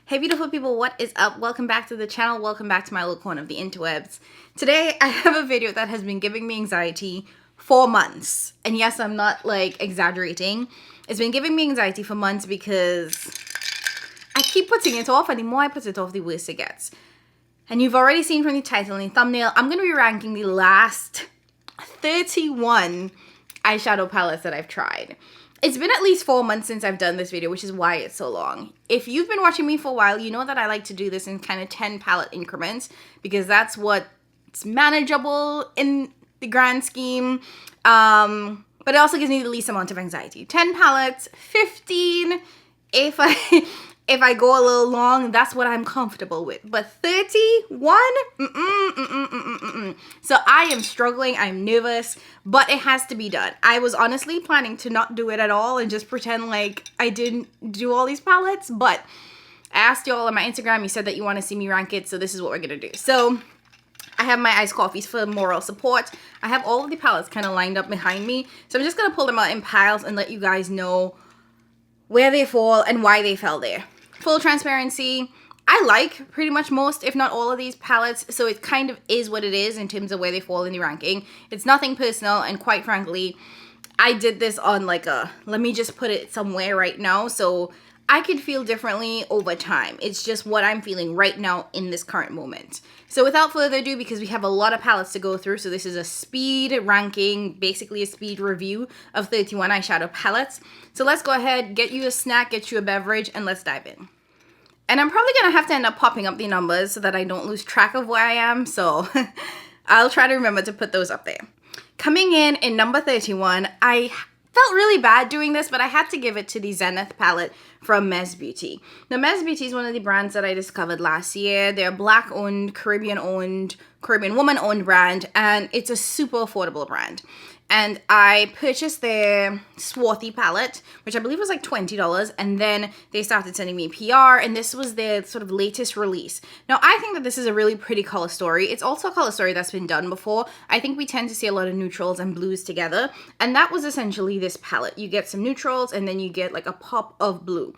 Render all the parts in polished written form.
Hey beautiful people, what is up? Welcome back to the channel. Welcome back to my little corner of the interwebs. Today I have a video that has been giving me anxiety for months. And yes, I'm not like exaggerating. It's been giving me anxiety for months because I keep putting it off, and the more I put it off, the worse it gets. And you've already seen from the title and the thumbnail, I'm going to be ranking the last 31 eyeshadow palettes that I've tried. It's been at least 4 months since I've done this video, which is why it's so long. If you've been watching me for a while, you know that I like to do this in kind of 10 palette increments because that's what's manageable in the grand scheme. But it also gives me the least amount of anxiety. 10 palettes, 15 if I go a little long, that's what I'm comfortable with. But 31? So I am struggling, I'm nervous, but it has to be done. I was honestly planning to not do it at all and just pretend like I didn't do all these palettes, but I asked y'all on my Instagram, you said that you want to see me rank it, so this is what we're gonna do. So I have my iced coffees for moral support. I have all of the palettes kind of lined up behind me, so I'm just gonna pull them out in piles and let you guys know where they fall and why they fell there. Full transparency, I like pretty much most, if not all of these palettes, so it kind of is what it is in terms of where they fall in the ranking. It's nothing personal, and quite frankly, I did this on like a, let me just put it somewhere right now, so I could feel differently over time. It's just what I'm feeling right now in this current moment. So without further ado, because we have a lot of palettes to go through, so this is a speed ranking, basically a speed review of 31 eyeshadow palettes. So let's go ahead, get you a snack, get you a beverage, and let's dive in. And I'm probably going to have to end up popping up the numbers so that I don't lose track of where I am, so I'll try to remember to put those up there. Coming in number 31, I felt really bad doing this, but I had to give it to the Zenith palette from Mes Beauty. Now, Mes Beauty is one of the brands that I discovered last year. They're a Black-owned, Caribbean woman-owned brand, and it's a super affordable brand. And I purchased their Swarthy palette, which I believe was like $20, and then they started sending me PR, and this was their sort of latest release. Now, I think that this is a really pretty color story. It's also a color story that's been done before. I think we tend to see a lot of neutrals and blues together, and that was essentially this palette. You get some neutrals, and then you get like a pop of blue.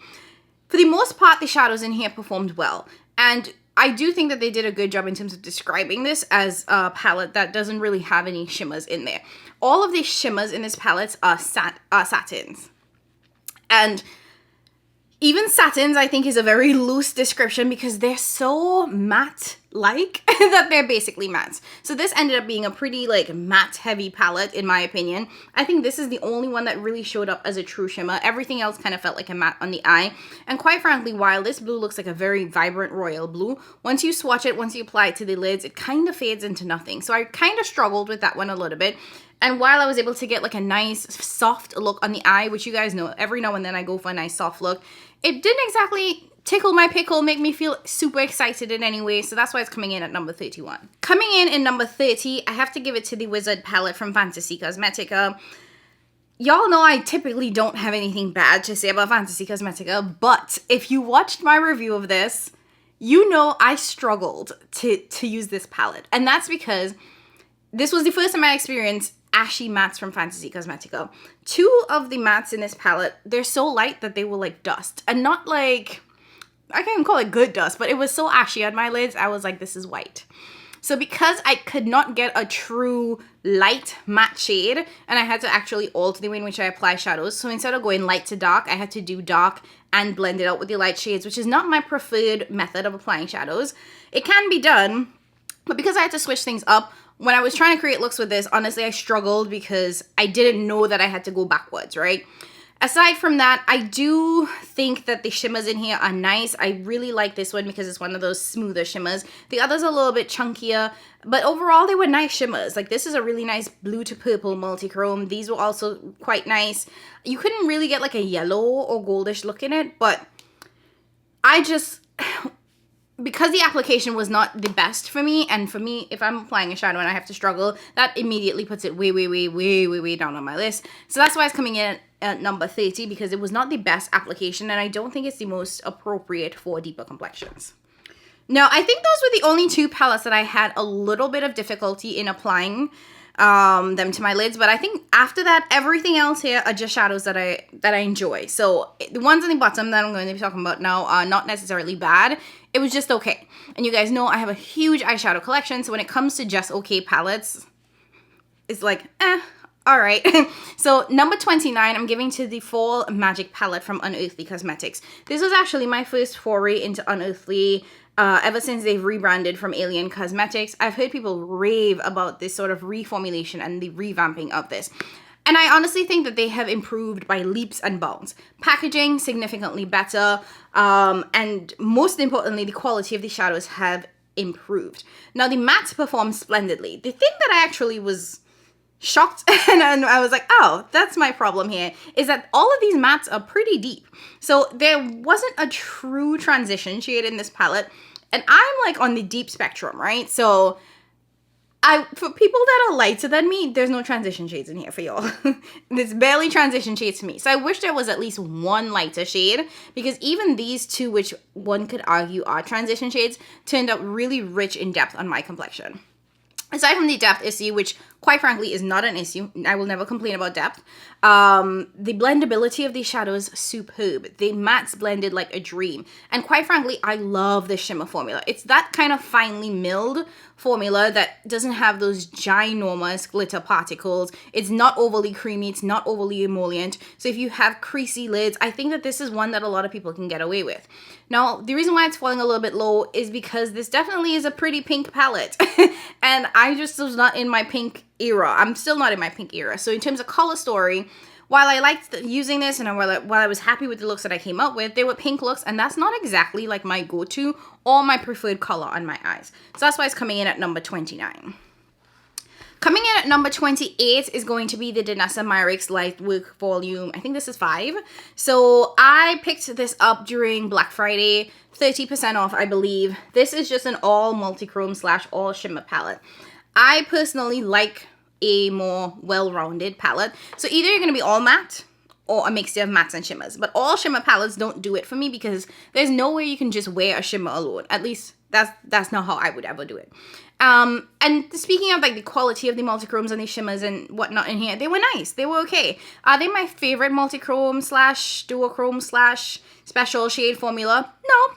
For the most part, the shadows in here performed well, and I do think that they did a good job in terms of describing this as a palette that doesn't really have any shimmers in there. All of the shimmers in this palette are satins. And even satins, I think, is a very loose description because they're so matte-like that they're basically matte. So this ended up being a pretty, like, matte-heavy palette, in my opinion. I think this is the only one that really showed up as a true shimmer. Everything else kind of felt like a matte on the eye. And quite frankly, while this blue looks like a very vibrant royal blue, once you swatch it, once you apply it to the lids, it kind of fades into nothing. So I kind of struggled with that one a little bit. And while I was able to get like a nice soft look on the eye, which you guys know, every now and then I go for a nice soft look, it didn't exactly tickle my pickle, make me feel super excited in any way, so that's why it's coming in at number 31. Coming in number 30, I have to give it to the Wizard palette from Fantasy Cosmetica. Y'all know I typically don't have anything bad to say about Fantasy Cosmetica, but if you watched my review of this, you know I struggled to use this palette, and that's because this was the first time I experienced ashy mattes from Fantasy Cosmetica. Two of the mattes in this palette, they're so light that they were like dust. And not like, I can't even call it good dust, but it was so ashy on my lids, I was like, this is white. So because I could not get a true light matte shade, and I had to actually alter the way in which I apply shadows, so instead of going light to dark, I had to do dark and blend it out with the light shades, which is not my preferred method of applying shadows. It can be done, but because I had to switch things up, when I was trying to create looks with this, honestly, I struggled because I didn't know that I had to go backwards, right? Aside from that, I do think that the shimmers in here are nice. I really like this one because it's one of those smoother shimmers. The others are a little bit chunkier, but overall they were nice shimmers. Like this is a really nice blue to purple multi-chrome. These were also quite nice. You couldn't really get like a yellow or goldish look in it, but I just, because the application was not the best for me, and for me, if I'm applying a shadow and I have to struggle, that immediately puts it way down on my list. So that's why it's coming in at number 30, because it was not the best application, and I don't think it's the most appropriate for deeper complexions. Now, I think those were the only two palettes that I had a little bit of difficulty in applying. them to my lids. But I think after that, everything else here are just shadows that I enjoy. So the ones on the bottom that I'm going to be talking about now are not necessarily bad. It was just okay. And you guys know I have a huge eyeshadow collection. So when it comes to just okay palettes, it's like, all right. So number 29, I'm giving to the Fall Magic palette from Unearthly Cosmetics. This was actually my first foray into Unearthly ever since they've rebranded from Alien Cosmetics. I've heard people rave about this sort of reformulation and the revamping of this. And I honestly think that they have improved by leaps and bounds. Packaging, significantly better. And most importantly, the quality of the shadows have improved. Now, the mattes perform splendidly. The thing that I actually was shocked and I was like, oh, that's my problem here, is that all of these mattes are pretty deep. So there wasn't a true transition shade in this palette. And I'm like on the deep spectrum, right? So for people that are lighter than me, there's no transition shades in here for y'all. There's barely transition shades for me. So I wish there was at least one lighter shade, because even these two, which one could argue are transition shades, turned out really rich in depth on my complexion. Aside from the depth issue, which quite frankly is not an issue, I will never complain about depth, the blendability of these shadows, superb. The mattes blended like a dream. And quite frankly, I love the shimmer formula. It's that kind of finely milled formula that doesn't have those ginormous glitter particles. It's not overly creamy. It's not overly emollient. So if you have creasy lids, I think that this is one that a lot of people can get away with. Now, the reason why it's falling a little bit low is because this definitely is a pretty pink palette. And I just was not in my pink era. I'm still not in my pink era. So in terms of color story, while I liked using this and while I was happy with the looks that I came up with, they were pink looks, and that's not exactly like my go-to or my preferred color on my eyes. So that's why it's coming in at number 29. Coming in at number 28 is going to be the Danessa Myricks Lightwork Volume. I think this is 5. So I picked this up during Black Friday, 30% off, I believe. This is just an all multi-chrome / all shimmer palette. I personally like a more well-rounded palette. So either you're going to be all matte or a mixture of mattes and shimmers. But all shimmer palettes don't do it for me, because there's no way you can just wear a shimmer alone. At least that's not how I would ever do it. And speaking of like the quality of the multichromes and the shimmers and whatnot in here, they were nice. They were okay. Are they my favorite multichrome / duochrome / special shade formula? No,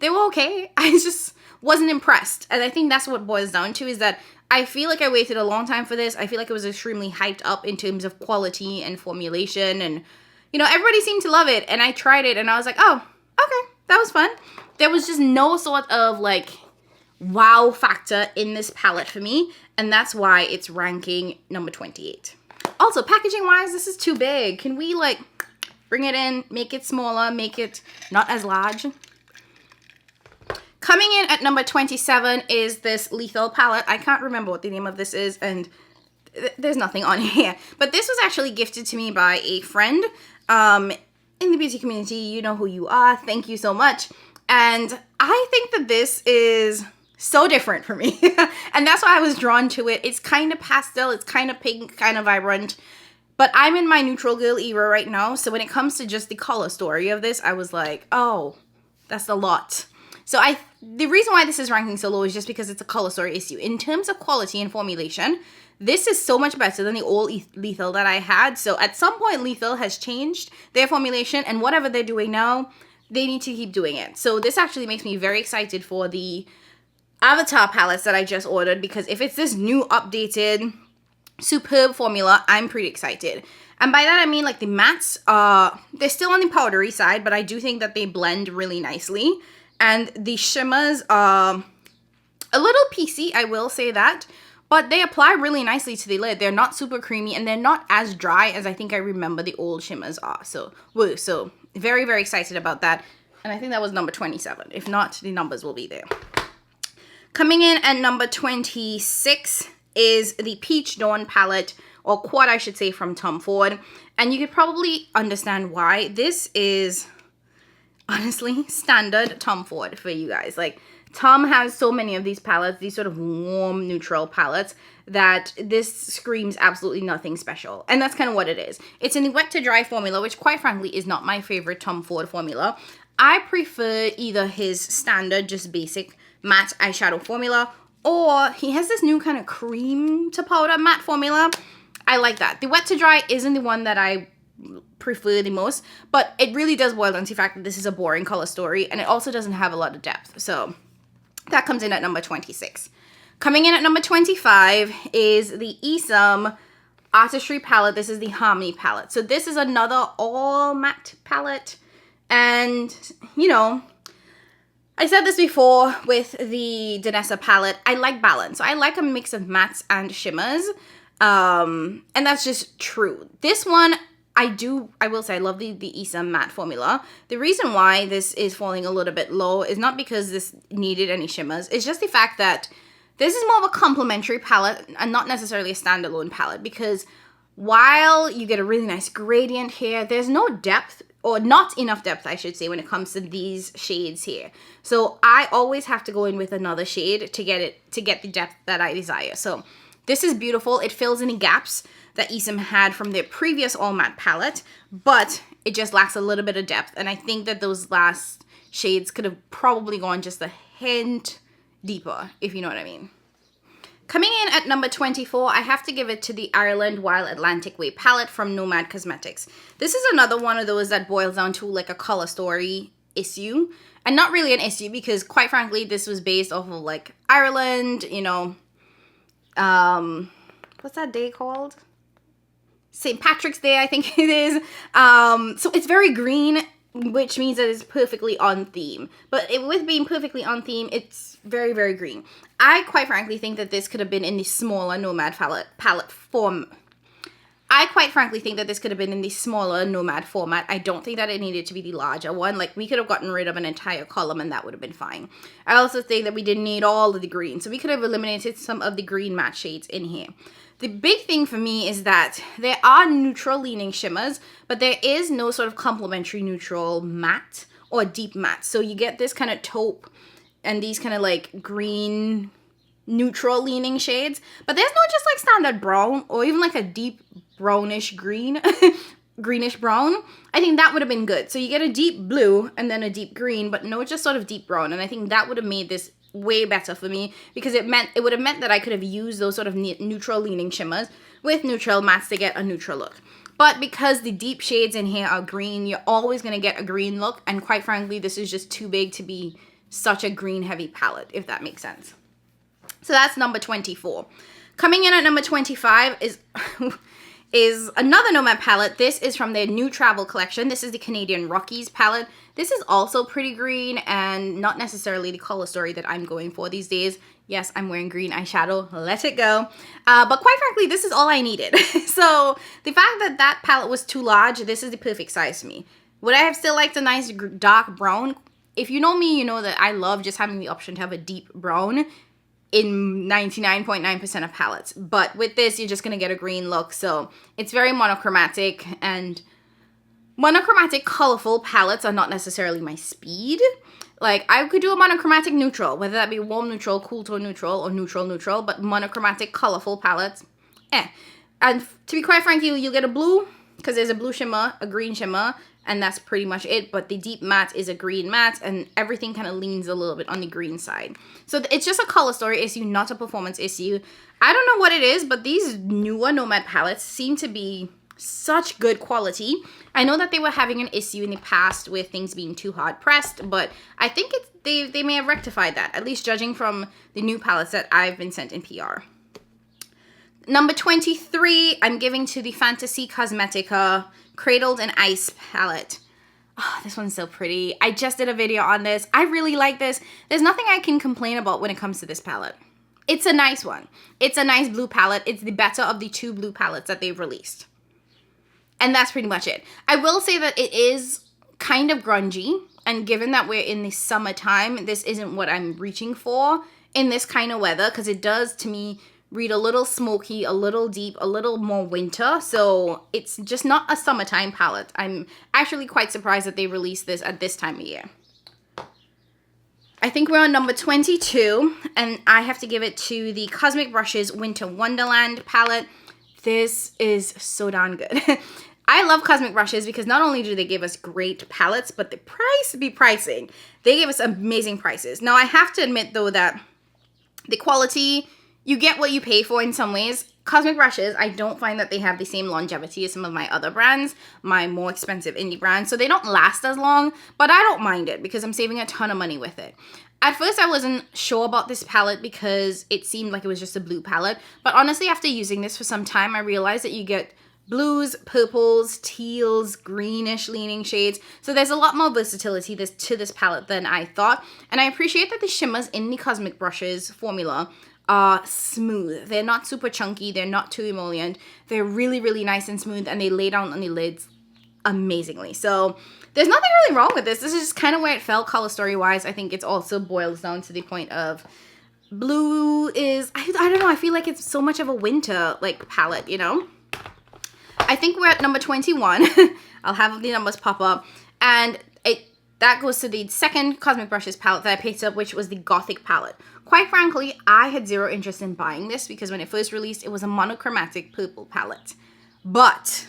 they were okay. I just wasn't impressed. And I think that's what it boils down to, is that I feel like I waited a long time for this. I feel like it was extremely hyped up in terms of quality and formulation. And, you know, everybody seemed to love it. And I tried it and I was like, oh, okay, that was fun. There was just no sort of like wow factor in this palette for me, and that's why it's ranking number 28. Also, packaging wise, this is too big. Can we like bring it in, make it smaller, make it not as large? Coming in at number 27 is this Lethal palette. I can't remember what the name of this is, and there's nothing on here, but this was actually gifted to me by a friend in the beauty community. You know who you are. Thank you so much. And I think that this is so different for me. And that's why I was drawn to it. It's kind of pastel, it's kind of pink, kind of vibrant. But I'm in my neutral girl era right now. So when it comes to just the color story of this, I was like, oh, that's a lot. So the reason why this is ranking so low is just because it's a color story issue. In terms of quality and formulation, this is so much better than the old Lethal that I had. So at some point, Lethal has changed their formulation, and whatever they're doing now, they need to keep doing it. So this actually makes me very excited for the Avatar palettes that I just ordered, because if it's this new updated superb formula, I'm pretty excited. And by that I mean like the mattes, they're still on the powdery side, but I do think that they blend really nicely. And the shimmers are a little piecey, I will say that, but they apply really nicely to the lid. They're not super creamy, and they're not as dry as I think I remember the old shimmers are. So, woo, so very, very excited about that. And I think that was number 27. If not, the numbers will be there. Coming in at number 26 is the Peach Dawn palette, or quad I should say, from Tom Ford. And you could probably understand why. This is honestly standard Tom Ford for you guys. Like, Tom has so many of these palettes, these sort of warm neutral palettes, that this screams absolutely nothing special. And that's kind of what it is. It's in the wet to dry formula, which quite frankly is not my favorite Tom Ford formula. I prefer either his standard, just basic matte eyeshadow formula, or he has this new kind of cream to powder matte formula. I like that. The wet to dry isn't the one that I prefer the most, but it really does boil down to the fact that this is a boring color story, and it also doesn't have a lot of depth. So that comes in at number 26. Coming in at number 25 is the Esom Artistry palette. This is the Harmony palette. So this is another all matte palette. And, you know, I said this before with the Danessa palette. I like balance. So I like a mix of mattes and shimmers. And that's just true. This one, I will say I love the Esom matte formula. The reason why this is falling a little bit low is not because this needed any shimmers. It's just the fact that this is more of a complementary palette and not necessarily a standalone palette, because while you get a really nice gradient here, there's no depth, or not enough depth, I should say, when it comes to these shades here. So I always have to go in with another shade to get the depth that I desire. So this is beautiful. It fills in the gaps that Esom had from their previous all matte palette, but it just lacks a little bit of depth. And I think that those last shades could have probably gone just a hint deeper, if you know what I mean. Coming in at number 24, I have to give it to the Ireland Wild Atlantic Way palette from Nomad Cosmetics. This is another one of those that boils down to like a color story issue. And not really an issue, because quite frankly, this was based off of like Ireland, you know, what's that day called? St. Patrick's Day, I think it is. So it's very green, which means that it's perfectly on theme. But with being perfectly on theme, it's very, very green. I quite frankly think that this could have been in the smaller Nomad palette form. I quite frankly think that this could have been in the smaller Nomad format. I don't think that it needed to be the larger one. Like, we could have gotten rid of an entire column and that would have been fine. I also think that we didn't need all of the green, so we could have eliminated some of the green matte shades in here. The big thing for me is that there are neutral leaning shimmers, but there is no sort of complementary neutral matte or deep matte. So you get this kind of taupe and these kind of like green neutral leaning shades, but there's no just like standard brown or even like a deep brownish green, greenish brown. I think that would have been good. So you get a deep blue and then a deep green, but no just sort of deep brown. And I think that would have made this way better for me, because it would have meant that I could have used those sort of neutral leaning shimmers with neutral mattes to get a neutral look. But because the deep shades in here are green, you're always going to get a green look, and quite frankly, this is just too big to be such a green heavy palette, if that makes sense. So that's number 24. Coming in at number 25 is another Nomad palette. This is from their new travel collection. This is the Canadian Rockies palette. This is also pretty green and not necessarily the color story that I'm going for these days. Yes, I'm wearing green eyeshadow. Let it go. But quite frankly, this is all I needed. So the fact that that palette was too large, this is the perfect size for me. Would I have still liked a nice dark brown? If you know me, you know that I love just having the option to have a deep brown in 99.9% of palettes. But with this, you're just going to get a green look. So it's very monochromatic, and monochromatic colorful palettes are not necessarily my speed. Like, I could do a monochromatic neutral, whether that be warm neutral, cool tone neutral, or neutral neutral, but monochromatic colorful palettes, And to be quite frank, you'll get a blue, because there's a blue shimmer, a green shimmer, and that's pretty much it. But the deep matte is a green matte, and everything kind of leans a little bit on the green side. So it's just a color story issue, not a performance issue. I don't know what it is, but these newer Nomad palettes seem to be such good quality. I know that they were having an issue in the past with things being too hard pressed, but I think they may have rectified that, at least judging from the new palettes that I've been sent in PR. Number 23, I'm giving to the Fantasy Cosmetica Cradled in Ice palette. Oh, this one's so pretty. I just did a video on this. I really like this. There's nothing I can complain about when it comes to this palette. It's a nice one. It's a nice blue palette. It's the better of the two blue palettes that they've released. And that's pretty much it. I will say that it is kind of grungy, and given that we're in the summertime, this isn't what I'm reaching for in this kind of weather, because it does, to me, read a little smoky, a little deep, a little more winter. So it's just not a summertime palette. I'm actually quite surprised that they released this at this time of year. I think we're on number 22, and I have to give it to the Cosmic Brushes Winter Wonderland palette. This is so darn good. I love Cosmic Brushes because not only do they give us great palettes, but the price be pricing. They gave us amazing prices. Now, I have to admit, though, that The quality, you get what you pay for in some ways. Cosmic brushes, I don't find that they have the same longevity as some of my other brands, my more expensive indie brands. So they don't last as long, but I don't mind it because I'm saving a ton of money with it. At first, I wasn't sure about this palette because it seemed like it was just a blue palette. But honestly, after using this for some time, I realized that you get blues, purples, teals, greenish leaning shades. So there's a lot more versatility to this palette than I thought. And I appreciate that the shimmers in the Cosmic Brushes formula are smooth. They're not super chunky. They're not too emollient. They're really, really nice and smooth, and they lay down on the lids amazingly. So there's nothing really wrong with this. This is just kind of where it fell color story wise. I think it's also boils down to the point of blue is, I don't know, I feel like it's so much of a winter like palette, you know? I think we're at number 21. I'll have the numbers pop up. And that goes to the second Cosmic Brushes palette that I picked up, which was the Gothic palette. Quite frankly, I had zero interest in buying this because when it first released, it was a monochromatic purple palette. But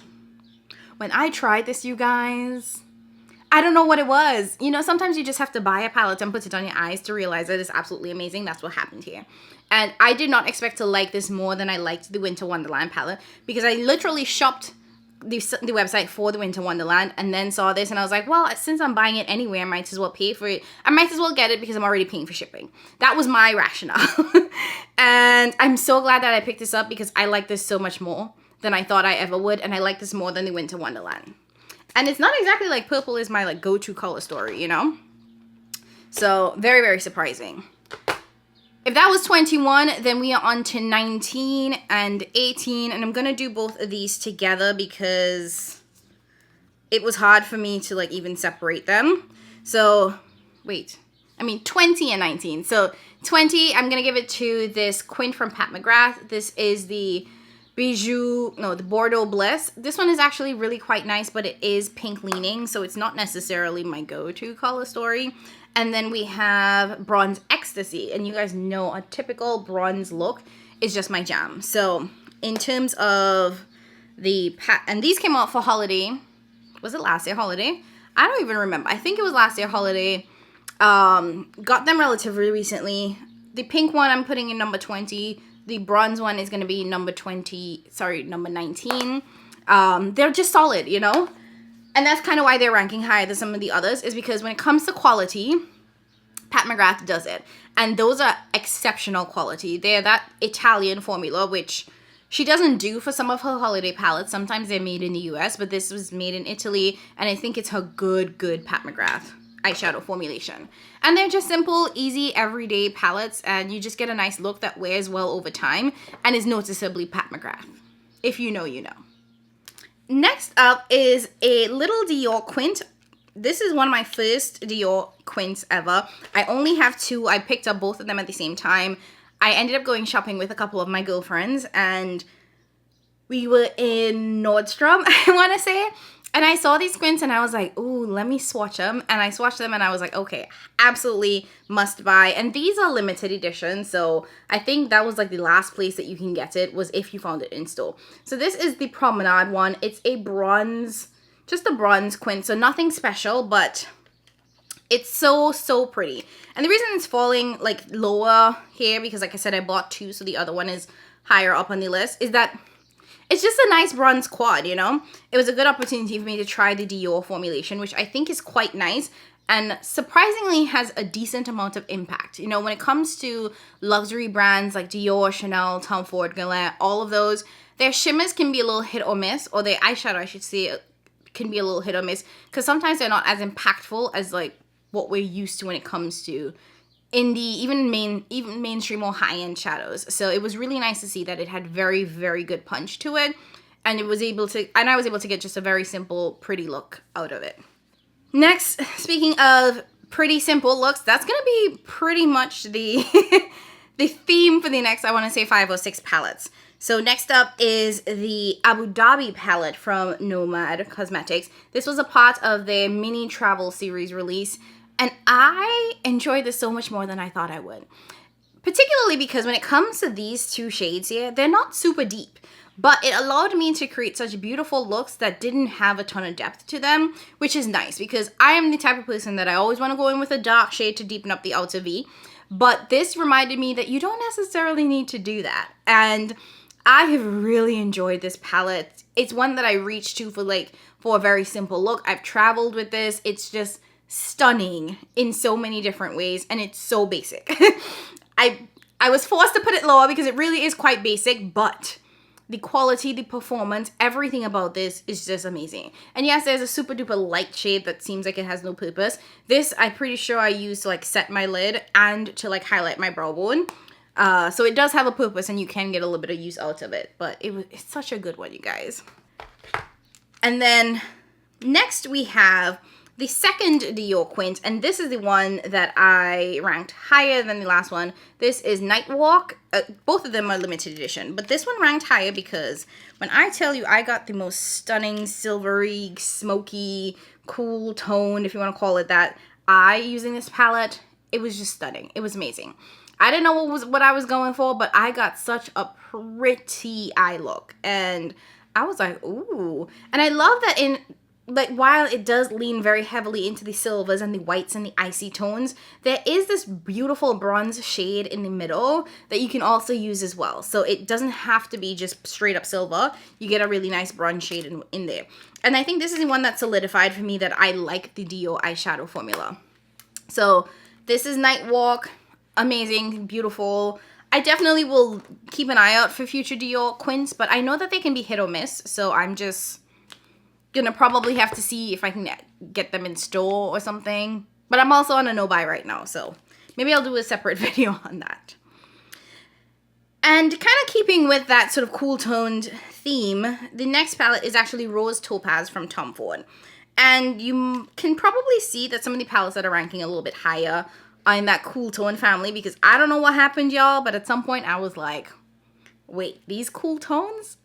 when I tried this, you guys, I don't know what it was. You know, sometimes you just have to buy a palette and put it on your eyes to realize that it's absolutely amazing. That's what happened here. And I did not expect to like this more than I liked the Winter Wonderland palette because I literally shopped the website for the Winter Wonderland and then saw this and I was like, well, since I'm buying it anyway, I might as well pay for it. I might as well get it because I'm already paying for shipping. That was my rationale. And I'm so glad that I picked this up because I like this so much more than I thought I ever would, and I like this more than the Winter Wonderland. And it's not exactly like purple is my like go-to color story, you know? So very, very surprising. If that was 21, then we are on to 19 and 18. And I'm going to do both of these together because it was hard for me to like even separate them. So, 20 and 19. So 20, I'm going to give it to this Quint from Pat McGrath. This is the the Bordeaux Bliss. This one is actually really quite nice, but it is pink leaning, so it's not necessarily my go-to color story. And then we have Bronze Ecstasy, and you guys know a typical bronze look is just my jam. So in terms of and these came out for holiday. Was it last year holiday? I don't even remember. I think it was last year holiday. Got them relatively recently. The pink one I'm putting in number 20. The bronze one is going to be number 19. They're just solid, you know? And that's kind of why they're ranking higher than some of the others, is because when it comes to quality, Pat McGrath does it. And those are exceptional quality. They're that Italian formula, which she doesn't do for some of her holiday palettes. Sometimes they're made in the US, but this was made in Italy. And I think it's her good Pat McGrath eyeshadow formulation. And they're just simple, easy, everyday palettes, and you just get a nice look that wears well over time and is noticeably Pat McGrath. If you know, you know. Next up is a little Dior Quint. This is one of my first Dior Quints ever. I only have two. I picked up both of them at the same time. I ended up going shopping with a couple of my girlfriends, and we were in Nordstrom, I want to say. And I saw these Quints and I was like, ooh, let me swatch them. And I swatched them and I was like, okay, absolutely must buy. And these are limited edition. So I think that was like the last place that you can get it was if you found it in store. So this is the Promenade one. It's a bronze, just a bronze Quint. So nothing special, but it's so, so pretty. And the reason it's falling like lower here, because like I said, I bought two. So the other one is higher up on the list, is that it's just a nice bronze quad, you know? It was a good opportunity for me to try the Dior formulation, which I think is quite nice and surprisingly has a decent amount of impact. You know, when it comes to luxury brands like Dior, Chanel, Tom Ford, Guerlain, all of those, their shimmers can be a little hit or miss, or their eyeshadow, I should say, can be a little hit or miss, because sometimes they're not as impactful as like what we're used to when it comes to indie, even mainstream or high-end shadows. So it was really nice to see that it had very, very good punch to it, and I was able to get just a very simple, pretty look out of it. Next, speaking of pretty simple looks, that's gonna be pretty much the the theme for the next, I want to say, 5 or 6 palettes. So next up is the Abu Dhabi palette from Nomad Cosmetics. This was a part of their mini travel series release. And I enjoyed this so much more than I thought I would. Particularly because when it comes to these two shades here, they're not super deep. But it allowed me to create such beautiful looks that didn't have a ton of depth to them, which is nice because I am the type of person that I always want to go in with a dark shade to deepen up the outer V. But this reminded me that you don't necessarily need to do that. And I have really enjoyed this palette. It's one that I reach to for a very simple look. I've traveled with this. It's just stunning in so many different ways, and it's so basic. I was forced to put it lower because it really is quite basic, but the quality, the performance, everything about this is just amazing. And yes, there's a super duper light shade that seems like it has no purpose. This, I'm pretty sure I used to set my lid and to highlight my brow bone. So it does have a purpose and you can get a little bit of use out of it, but it's such a good one, you guys. And then next we have the second Dior Quint, and this is the one that I ranked higher than the last one. This is Night Walk. Both of them are limited edition, but this one ranked higher because when I tell you I got the most stunning, silvery, smoky, cool tone, if you want to call it that, using this palette, it was just stunning. It was amazing. I didn't know what I was going for, but I got such a pretty eye look, and I was like, ooh. And I love that while it does lean very heavily into the silvers and the whites and the icy tones, there is this beautiful bronze shade in the middle that you can also use as well. So it doesn't have to be just straight up silver. You get a really nice bronze shade in there. And I think this is the one that solidified for me that I like the Dior eyeshadow formula. So this is Night Walk. Amazing, beautiful. I definitely will keep an eye out for future Dior Quints, but I know that they can be hit or miss. So I'm just gonna probably have to see if I can get them in store or something, but I'm also on a no buy right now, so maybe I'll do a separate video on that. And kind of keeping with that sort of cool toned theme, the next palette is actually Rose Topaz from Tom Ford, and you can probably see that some of the palettes that are ranking a little bit higher are in that cool tone family, because I don't know what happened, y'all, but at some point I was like, wait, these cool tones?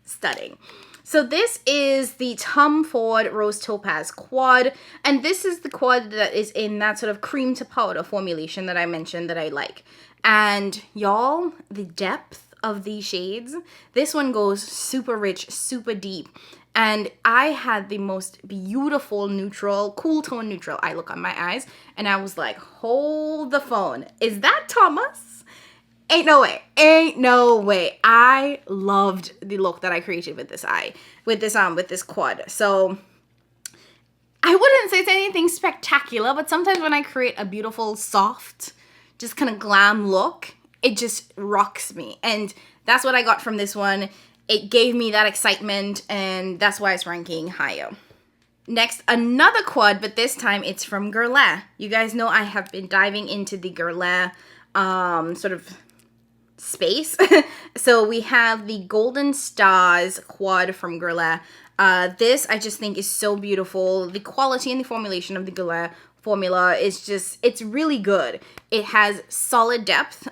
Stunning. So this is the Tom Ford Rose Topaz Quad, and this is the quad that is in that sort of cream to powder formulation that I mentioned that I like. And y'all, the depth of these shades, this one goes super rich, super deep, and I had the most beautiful neutral, cool tone neutral eye look on my eyes, and I was like, hold the phone. Is that Thomas? Ain't no way. Ain't no way. I loved the look that I created with this with this quad. So I wouldn't say it's anything spectacular, but sometimes when I create a beautiful, soft, just kind of glam look, it just rocks me. And that's what I got from this one. It gave me that excitement, and that's why it's ranking higher. Next, another quad, but this time it's from Guerlain. You guys know I have been diving into the Guerlain sort of space. So we have the Golden Stars quad from Guerlain. This I just think is so beautiful. The quality and the formulation of the Guerlain formula is just, it's really good. It has solid depth,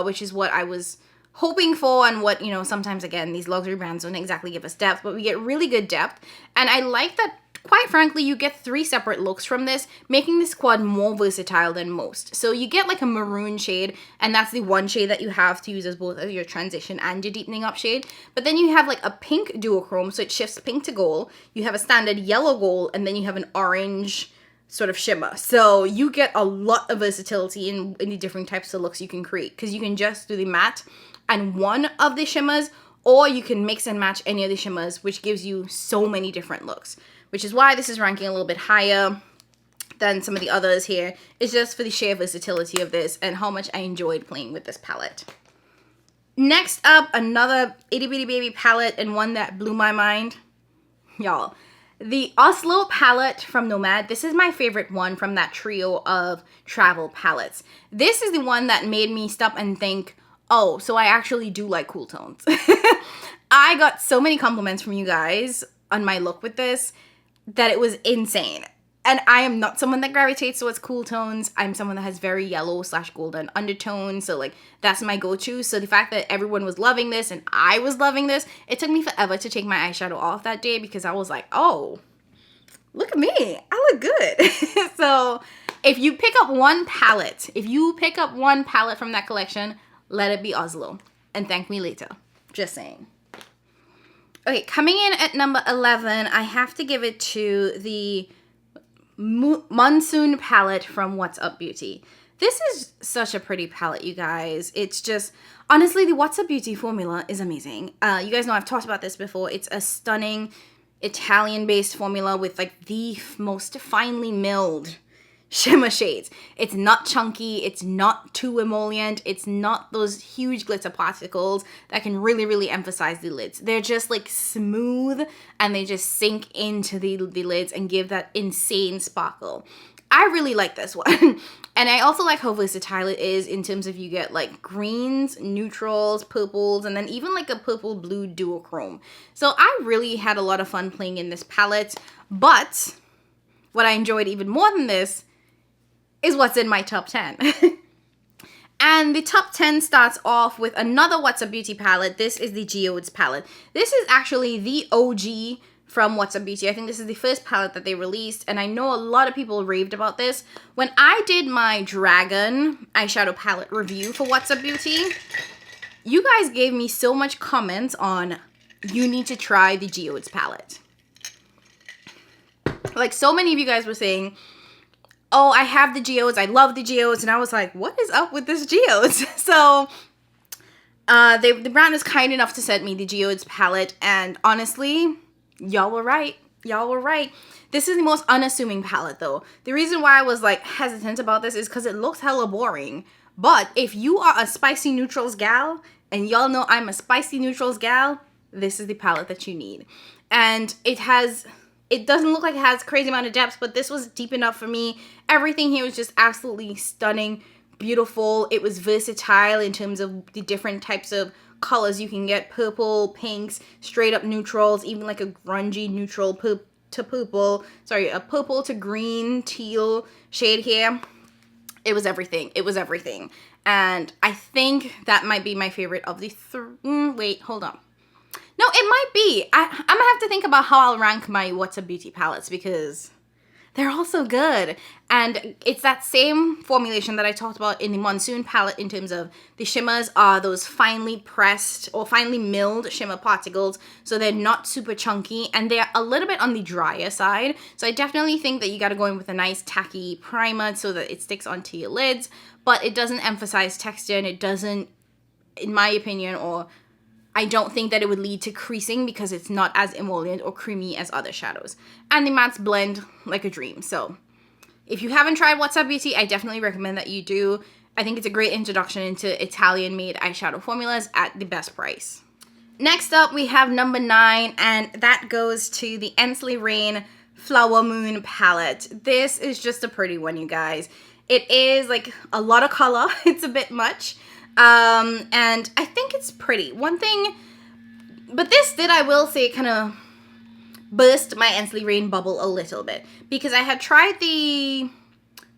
which is what I was hoping for, and what, sometimes again, these luxury brands don't exactly give us depth, but we get really good depth. And I like that, quite frankly, you get 3 separate looks from this, making this quad more versatile than most. So you get like a maroon shade, and that's the one shade that you have to use as both as your transition and your deepening up shade. But then you have like a pink duochrome, so it shifts pink to gold. You have a standard yellow gold, and then you have an orange sort of shimmer. So you get a lot of versatility in the different types of looks you can create, because you can just do the matte and one of the shimmers, or you can mix and match any of the shimmers, which gives you so many different looks. Which is why this is ranking a little bit higher than some of the others here. It's just for the sheer versatility of this and how much I enjoyed playing with this palette. Next up, another itty bitty baby palette, and one that blew my mind. Y'all, the Oslo palette from Nomad. This is my favorite one from that trio of travel palettes. This is the one that made me stop and think, oh, so I actually do like cool tones. I got so many compliments from you guys on my look with this that it was insane. And I am not someone that gravitates towards cool tones. I'm someone that has very yellow / golden undertones. So like, that's my go-to. So the fact that everyone was loving this and I was loving this, it took me forever to take my eyeshadow off that day, because I was like, oh, look at me. I look good. So if you pick up one palette, from that collection, let it be Oslo. And thank me later. Just saying. Okay, coming in at number 11, I have to give it to the Monsoon palette from What's Up Beauty. This is such a pretty palette, you guys. It's just, honestly, the What's Up Beauty formula is amazing. You guys know I've talked about this before. It's a stunning Italian-based formula with like the most finely milled shimmer shades. It's not chunky, it's not too emollient, it's not those huge glitter particles that can really emphasize the lids. They're just like smooth and they just sink into the lids and give that insane sparkle. I really like this one. And I also like how versatile it is in terms of you get like greens, neutrals, purples, and then even like a purple blue duochrome. So I really had a lot of fun playing in this palette. But what I enjoyed even more than this is what's in my top 10. And the top 10 starts off with another What's Up Beauty palette. This is the Geodes palette. This is actually the OG from What's Up Beauty. I think this is the first palette that they released, and I know a lot of people raved about this. When I did my Dragon eyeshadow palette review for What's Up Beauty, you guys gave me so much comments on, you need to try the Geodes palette. Like, so many of you guys were saying, oh, I have the Geodes, I love the Geodes, and I was like, what is up with this Geodes? So, the brand was kind enough to send me the Geodes palette, and honestly, y'all were right. Y'all were right. This is the most unassuming palette, though. The reason why I was, like, hesitant about this is because it looks hella boring. But if you are a spicy neutrals gal, and y'all know I'm a spicy neutrals gal, this is the palette that you need. And it doesn't look like it has crazy amount of depth, but this was deep enough for me. Everything here was just absolutely stunning, beautiful. It was versatile in terms of the different types of colors you can get. Purple, pinks, straight up neutrals, even like a grungy neutral to purple. Sorry, a purple to green, teal shade here. It was everything. It was everything. And I think that might be my favorite of the wait, hold on. No, it might be. I'm going to have to think about how I'll rank my What's Up Beauty palettes because they're all so good. And it's that same formulation that I talked about in the Monsoon palette in terms of the shimmers are those finely pressed or finely milled shimmer particles. So they're not super chunky and they're a little bit on the drier side. So I definitely think that you got to go in with a nice tacky primer so that it sticks onto your lids. But it doesn't emphasize texture and it doesn't, in my opinion, or I don't think that it would lead to creasing because it's not as emollient or creamy as other shadows. And the mattes blend like a dream. So if you haven't tried What's Up Beauty, I definitely recommend that you do. I think it's a great introduction into Italian-made eyeshadow formulas at the best price. Next up, we have number 9, and that goes to the Ensley Rain Flower Moon palette. This is just a pretty one, you guys. It is like a lot of color. It's a bit much. And I think it's pretty. One thing, but this did, I will say, kind of burst my Ensley Rain bubble a little bit. Because I had tried the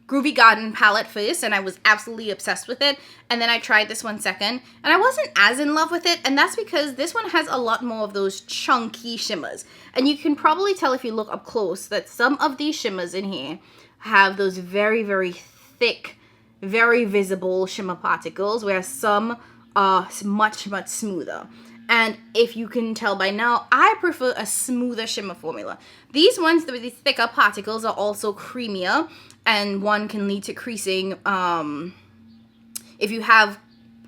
Groovy Garden palette first, and I was absolutely obsessed with it. And then I tried this one second, and I wasn't as in love with it. And that's because this one has a lot more of those chunky shimmers. And you can probably tell if you look up close that some of these shimmers in here have those very thick, very visible shimmer particles, whereas some are much smoother. And if you can tell by now, I prefer a smoother shimmer formula. These ones with the thicker particles are also creamier, and one can lead to creasing if you have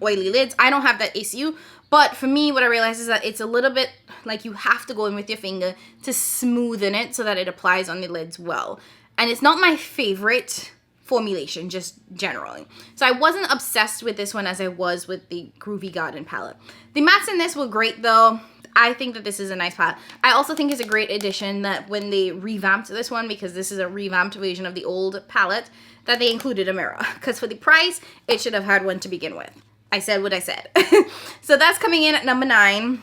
oily lids. I don't have that issue, but for me, what I realized is that it's a little bit like you have to go in with your finger to smoothen it so that it applies on the lids well. And it's not my favorite formulation, just generally. So I wasn't obsessed with this one as I was with the Groovy Garden palette. The mattes in this were great though. I think that this is a nice palette. I also think it's a great addition that when they revamped this one, because this is a revamped version of the old palette, that they included a mirror. Because for the price, it should have had one to begin with. I said what I said. So that's coming in at number 9,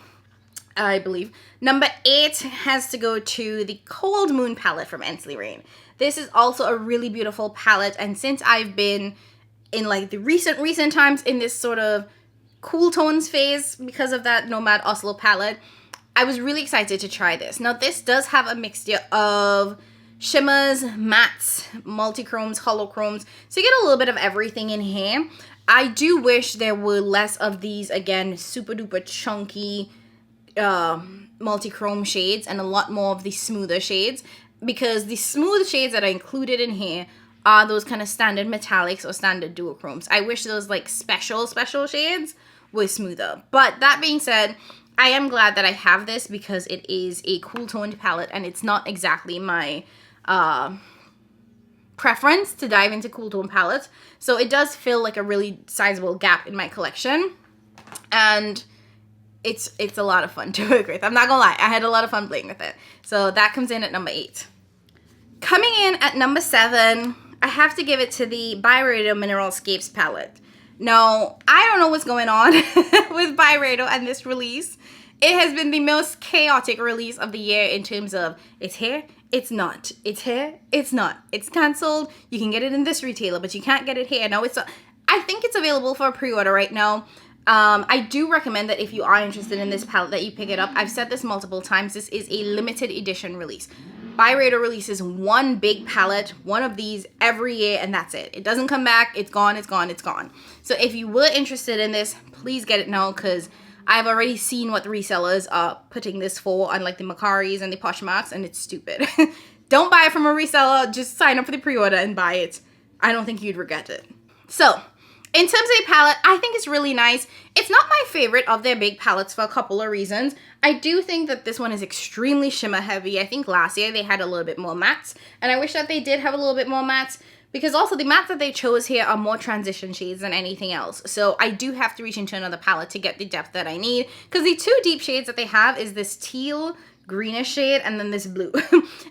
I believe. Number 8 has to go to the Cold Moon palette from Ensley Rain. This is also a really beautiful palette, and since I've been in like the recent times in this sort of cool tones phase because of that Nomad Oslo palette, I was really excited to try this. Now this does have a mixture of shimmers, mattes, multichromes, holochromes, so you get a little bit of everything in here. I do wish there were less of these, again, super duper chunky multi-chrome shades and a lot more of the smoother shades, because the smooth shades that are included in here are those kind of standard metallics or standard duochromes. I wish those like special shades were smoother. But that being said, I am glad that I have this because it is a cool toned palette and it's not exactly my preference to dive into cool tone palettes. So it does fill like a really sizable gap in my collection. And it's a lot of fun to work with. I'm not gonna lie, I had a lot of fun playing with it. So that comes in at number 8. Coming in at number 7, I have to give it to the Byredo Mineralscapes palette. Now, I don't know what's going on with Byredo and this release. It has been the most chaotic release of the year in terms of it's here, it's not. It's here, it's not. It's cancelled. You can get it in this retailer, but you can't get it here. Now, I think it's available for a pre-order right now. I do recommend that if you are interested in this palette that you pick it up. I've said this multiple times. This is a limited edition release. Byredo releases one big palette, one of these every year, and that's it. It doesn't come back. It's gone, it's gone, it's gone. So if you were interested in this, please get it now because I've already seen what the resellers are putting this for on like the Macaris and the Poshmarks, and it's stupid. Don't buy it from a reseller. Just sign up for the pre-order and buy it. I don't think you'd regret it. So, in terms of the palette, I think it's really nice. It's not my favorite of their big palettes for a couple of reasons. I do think that this one is extremely shimmer heavy. I think last year they had a little bit more mattes, and I wish that they did have a little bit more mattes, because also the mattes that they chose here are more transition shades than anything else. So I do have to reach into another palette to get the depth that I need, because the two deep shades that they have is this teal greenish shade and then this blue,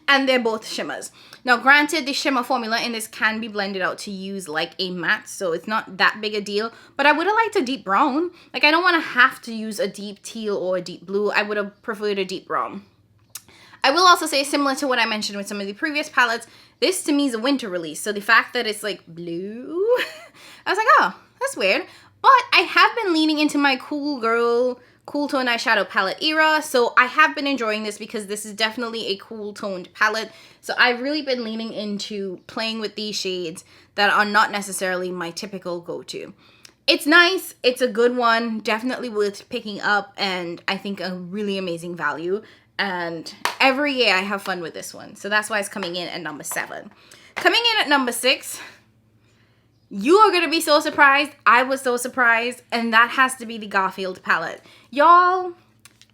and they're both shimmers. Now granted, the shimmer formula in this can be blended out to use like a matte, so it's not that big a deal, but I would have liked a deep brown. Like, I don't want to have to use a deep teal or a deep blue. I would have preferred a deep brown. I will also say, similar to what I mentioned with some of the previous palettes, this to me is a winter release, so the fact that it's like blue, I was like, oh, that's weird. But I have been leaning into my cool girl, cool tone eyeshadow palette era, so I have been enjoying this because this is definitely a cool toned palette. So I've really been leaning into playing with these shades that are not necessarily my typical go-to. It's nice, it's a good one, definitely worth picking up, and I think a really amazing value. And every year I have fun with this one, so that's why it's coming in at number 7. Coming in at number 6, you are going to be so surprised. I was so surprised. And that has to be the Garfield palette. Y'all,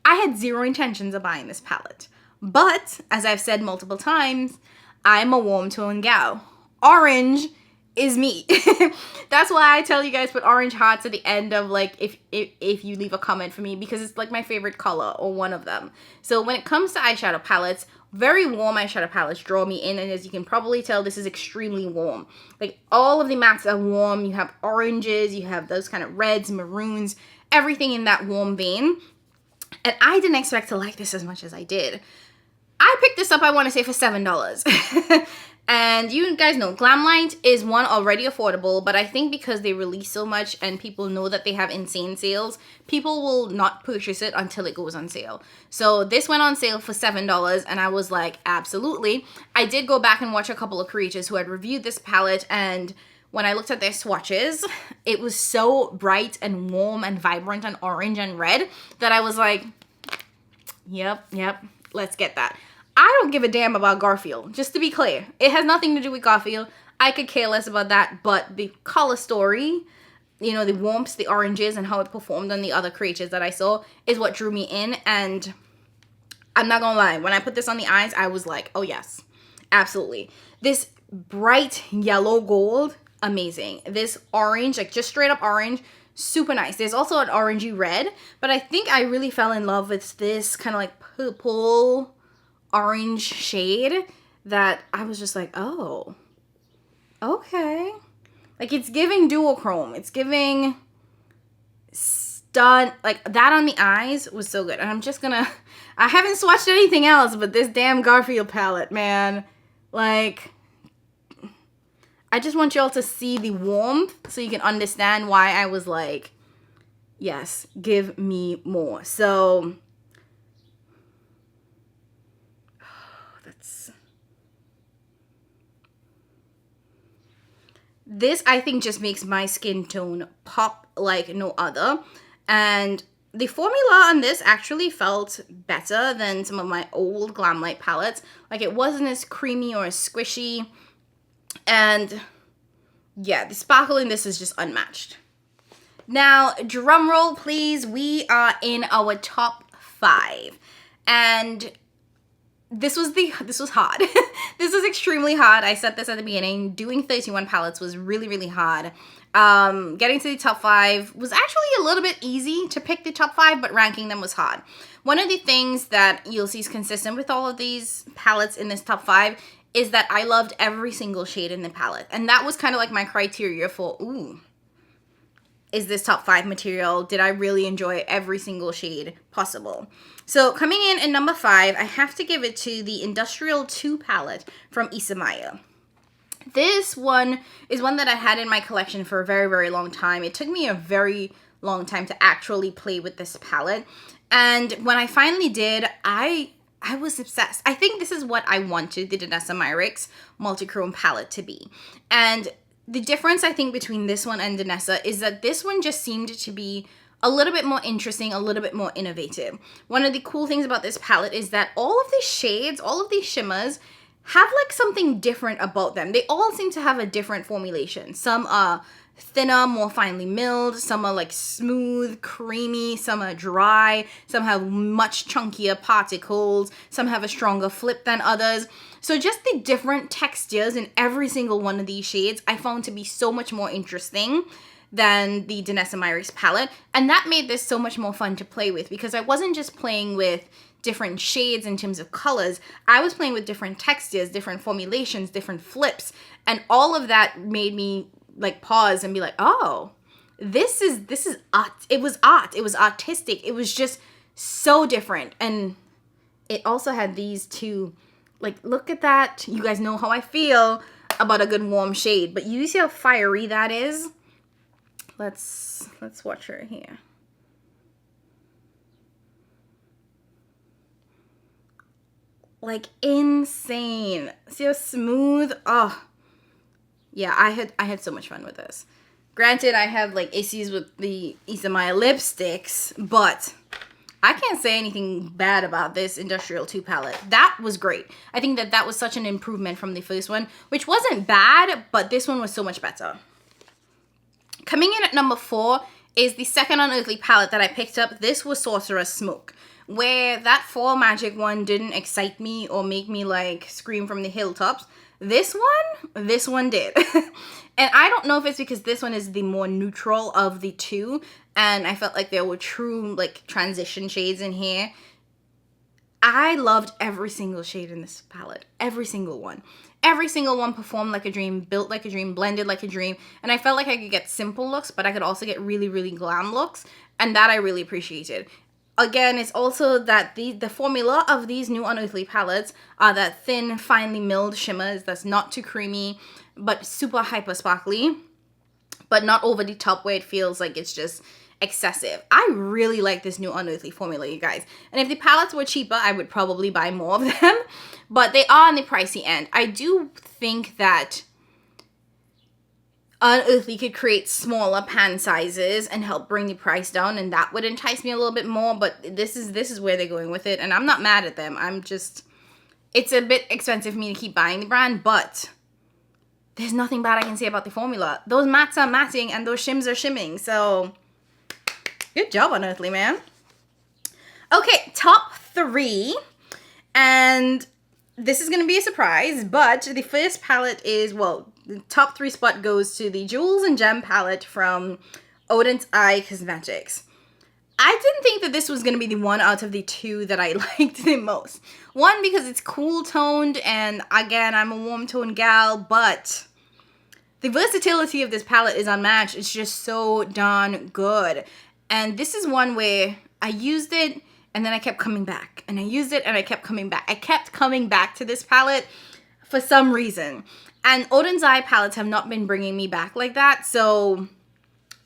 I had zero intentions of buying this palette. But, as I've said multiple times, I'm a warm tone gal. Orange is me. That's why I tell you guys put orange hearts at the end of like if you leave a comment for me, because it's like my favorite color or one of them. So when it comes to eyeshadow palettes, very warm eyeshadow palettes draw me in, and as you can probably tell, this is extremely warm. Like, all of the mattes are warm. You have oranges, you have those kind of reds, maroons, everything in that warm vein. And I didn't expect to like this as much as I did. I picked this up, I want to say, for $7. And you guys know, Glamlight is one already affordable, but I think because they release so much and people know that they have insane sales, people will not purchase it until it goes on sale. So this went on sale for $7, and I was like, absolutely. I did go back and watch a couple of creators who had reviewed this palette, and when I looked at their swatches, it was so bright and warm and vibrant and orange and red that I was like, yep, let's get that. I don't give a damn about Garfield, just to be clear. It has nothing to do with Garfield. I could care less about that, but the color story, you know, the warmth, the oranges, and how it performed on the other creatures that I saw is what drew me in. And I'm not gonna lie, when I put this on the eyes, I was like, oh yes, absolutely. This bright yellow gold, amazing. This orange, like just straight up orange, super nice. There's also an orangey red, but I think I really fell in love with this kind of like purple orange shade that I was just like, oh, okay. Like, it's giving duochrome. It's giving stun. Like, that on the eyes was so good. And I'm just gonna, I haven't swatched anything else but this damn Garfield palette, man. Like, I just want y'all to see the warmth so you can understand why I was like, yes, give me more. So this, I think, just makes my skin tone pop like no other. And the formula on this actually felt better than some of my old Glamlight palettes. Like, it wasn't as creamy or as squishy. And yeah, the sparkle in this is just unmatched. Now, drum roll, please. We are in our top 5. And this was hard. This was extremely hard. I said this at the beginning. Doing 31 palettes was really, really hard. Getting to the top 5 was actually a little bit easy to pick the top 5, but ranking them was hard. One of the things that you'll see is consistent with all of these palettes in this top 5 is that I loved every single shade in the palette. And that was kind of like my criteria for, ooh, is this top 5 material? Did I really enjoy every single shade possible? So coming in at number 5, I have to give it to the Industrial 2 palette from Isamaya. This one is one that I had in my collection for a very, very long time. It took me a very long time to actually play with this palette. And when I finally did, I was obsessed. I think this is what I wanted the Danessa Myricks multichrome palette to be. And the difference, I think, between this one and Danessa is that this one just seemed to be a little bit more interesting, a little bit more innovative. One of the cool things about this palette is that all of these shades, all of these shimmers, have like something different about them. They all seem to have a different formulation. Some are thinner, more finely milled. Some are like smooth, creamy. Some are dry. Some have much chunkier particles. Some have a stronger flip than others. So just the different textures in every single one of these shades I found to be so much more interesting than the Danessa Myricks palette. And that made this so much more fun to play with because I wasn't just playing with different shades in terms of colors. I was playing with different textures, different formulations, different flips. And all of that made me like pause and be like, oh, this is art. It was art. It was artistic. It was just so different. And it also had these two, like, look at that. You guys know how I feel about a good warm shade, but you see how fiery that is? Let's watch her here. Like, insane. See how smooth? Oh, yeah, I had so much fun with this. Granted, I have like issues with the Isamaya lipsticks, but I can't say anything bad about this Industrial 2 palette. That was great. I think that was such an improvement from the first one, which wasn't bad, but this one was so much better. Coming in at number 4 is the second Unearthly palette that I picked up. This was Sorcerer's Smoke. Where that Fall Magic one didn't excite me or make me like scream from the hilltops, this one did. And I don't know if it's because this one is the more neutral of the two and I felt like there were true like transition shades in here. I loved every single shade in this palette. Every single one. Every single one performed like a dream, built like a dream, blended like a dream. And I felt like I could get simple looks, but I could also get really, really glam looks. And that I really appreciated. Again, it's also that the formula of these new Unearthly palettes are that thin, finely milled shimmers that's not too creamy, but super hyper sparkly, but not over the top where it feels like it's just excessive. I really like this new Unearthly formula, you guys. And if the palettes were cheaper, I would probably buy more of them, but they are on the pricey end. I do think that Unearthly could create smaller pan sizes and help bring the price down, and that would entice me a little bit more, but this is where they're going with it, and I'm not mad at them. It's a bit expensive for me to keep buying the brand, but there's nothing bad I can say about the formula. Those mattes are matting and those shims are shimming, so good job, Unearthly, man. Okay, top 3, and this is going to be a surprise, but the first palette is, well, the top 3 spot goes to the Jewels and Gem palette from Odin's Eye Cosmetics. I didn't think that this was going to be the one out of the 2 that I liked the most. One, because it's cool toned, and again, I'm a warm toned gal, but the versatility of this palette is unmatched. It's just so darn good. And this is one where I used it, and then I kept coming back. And I used it, and I kept coming back. I kept coming back to this palette for some reason. And Odin's Eye palettes have not been bringing me back like that, so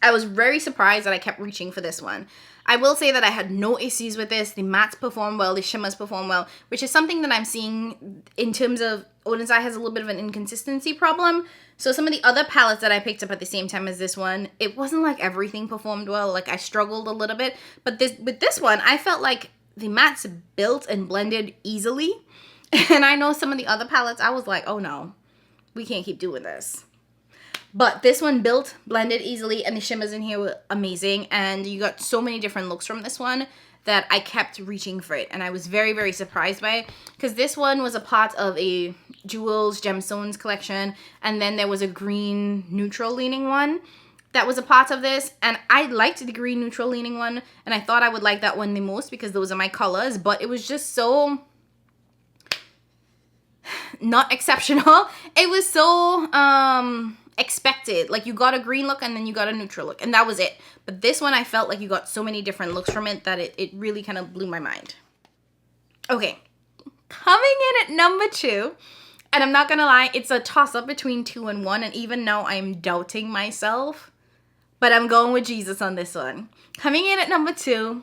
I was very surprised that I kept reaching for this one. I will say that I had no issues with this. The mattes perform well, the shimmers perform well, which is something that I'm seeing in terms of Oden's Eye has a little bit of an inconsistency problem. So some of the other palettes that I picked up at the same time as this one, it wasn't like everything performed well. Like I struggled a little bit. But with this one, I felt like the mattes built and blended easily. And I know some of the other palettes, I was like, oh no, we can't keep doing this. But this one built, blended easily, and the shimmers in here were amazing. And you got so many different looks from this one that I kept reaching for it. And I was very, very surprised by it. Because this one was a part of a Jewels Gemstones collection. And then there was a green neutral leaning one that was a part of this. And I liked the green neutral leaning one. And I thought I would like that one the most because those are my colors. But it was just so not exceptional. It was so expected. Like you got a green look and then you got a neutral look, and that was it. But this one I felt like you got so many different looks from it that it really kind of blew my mind. Okay, coming in at number 2, and I'm not gonna lie, it's a toss-up between 2 and 1, and even now I'm doubting myself, but I'm going with Jesus on this one. Coming in at number 2,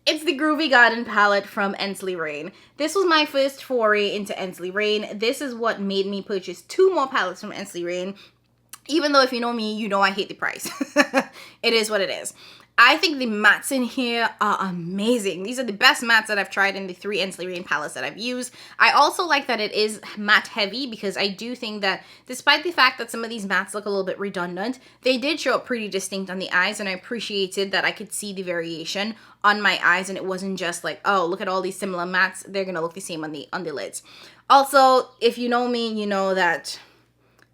it's the Groovy Garden palette from Ensley Rain. This was my first foray into Ensley Rain. This is what made me purchase 2 more palettes from Ensley Rain. Even though if you know me, you know I hate the price. It is what it is. I think the mattes in here are amazing. These are the best mattes that I've tried in the 3 Ensley Rain palettes that I've used. I also like that it is matte heavy because I do think that despite the fact that some of these mattes look a little bit redundant, they did show up pretty distinct on the eyes, and I appreciated that I could see the variation on my eyes and it wasn't just like, oh, look at all these similar mattes. They're going to look the same on the lids. Also, if you know me, you know that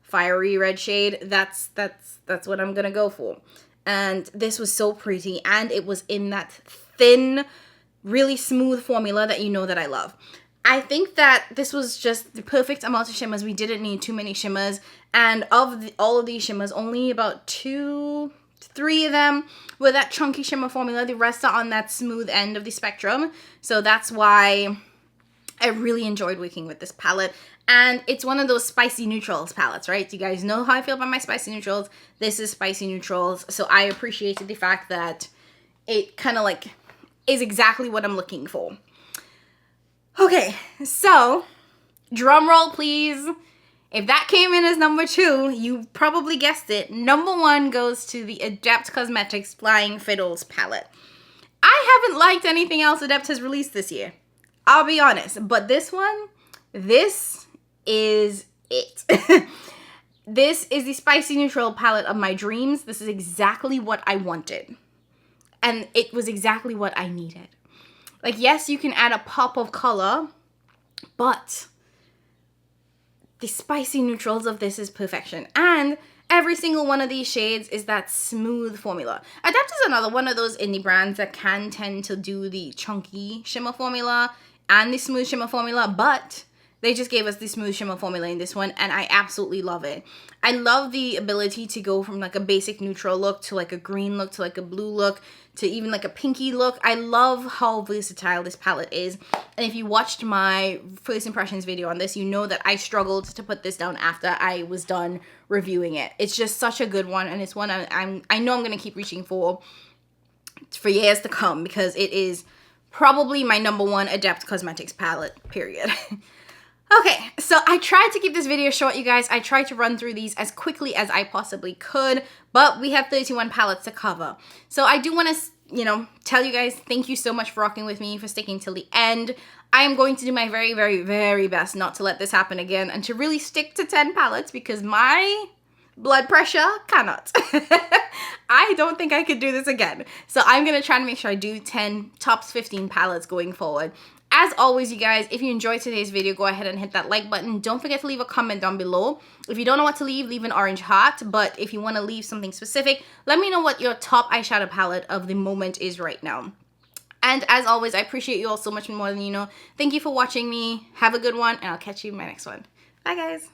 fiery red shade, that's what I'm going to go for. And this was so pretty, and it was in that thin, really smooth formula that you know that I love. I think that this was just the perfect amount of shimmers. We didn't need too many shimmers, and of all of these shimmers, only about 2, 3 of them were that chunky shimmer formula. The rest are on that smooth end of the spectrum, so that's why I really enjoyed working with this palette. And it's one of those spicy neutrals palettes, right? You guys know how I feel about my spicy neutrals. This is spicy neutrals. So I appreciated the fact that it kind of like is exactly what I'm looking for. Okay, so drum roll, please. If that came in as number 2, you probably guessed it. Number 1 goes to the Adept Cosmetics Flying Fiddles palette. I haven't liked anything else Adept has released this year. I'll be honest. But this one, this is it. This is the spicy neutral palette of my dreams. This is exactly what I wanted. And it was exactly what I needed. Like, yes, you can add a pop of color, but the spicy neutrals of this is perfection. And every single one of these shades is that smooth formula. Adept is another one of those indie brands that can tend to do the chunky shimmer formula and the smooth shimmer formula, but they just gave us the smooth shimmer formula in this one, and I absolutely love it. I love the ability to go from like a basic neutral look to like a green look to like a blue look to even like a pinky look. I love how versatile this palette is. And if you watched my first impressions video on this, you know that I struggled to put this down after I was done reviewing it. It's just such a good one, and it's one I know I'm going to keep reaching for years to come because it is probably my number 1 Adept Cosmetics palette, period. Okay, so I tried to keep this video short, you guys. I tried to run through these as quickly as I possibly could, but we have 31 palettes to cover. So I do want to, tell you guys, thank you so much for rocking with me, for sticking till the end. I am going to do my very, very, very best not to let this happen again and to really stick to 10 palettes because my blood pressure cannot. I don't think I could do this again. So I'm going to try to make sure I do 10, tops 15 palettes going forward. As always, you guys, if you enjoyed today's video, go ahead and hit that like button. Don't forget to leave a comment down below. If you don't know what to leave, leave an orange heart. But if you want to leave something specific, let me know what your top eyeshadow palette of the moment is right now. And as always, I appreciate you all so much more than you know. Thank you for watching me. Have a good one, and I'll catch you in my next one. Bye, guys.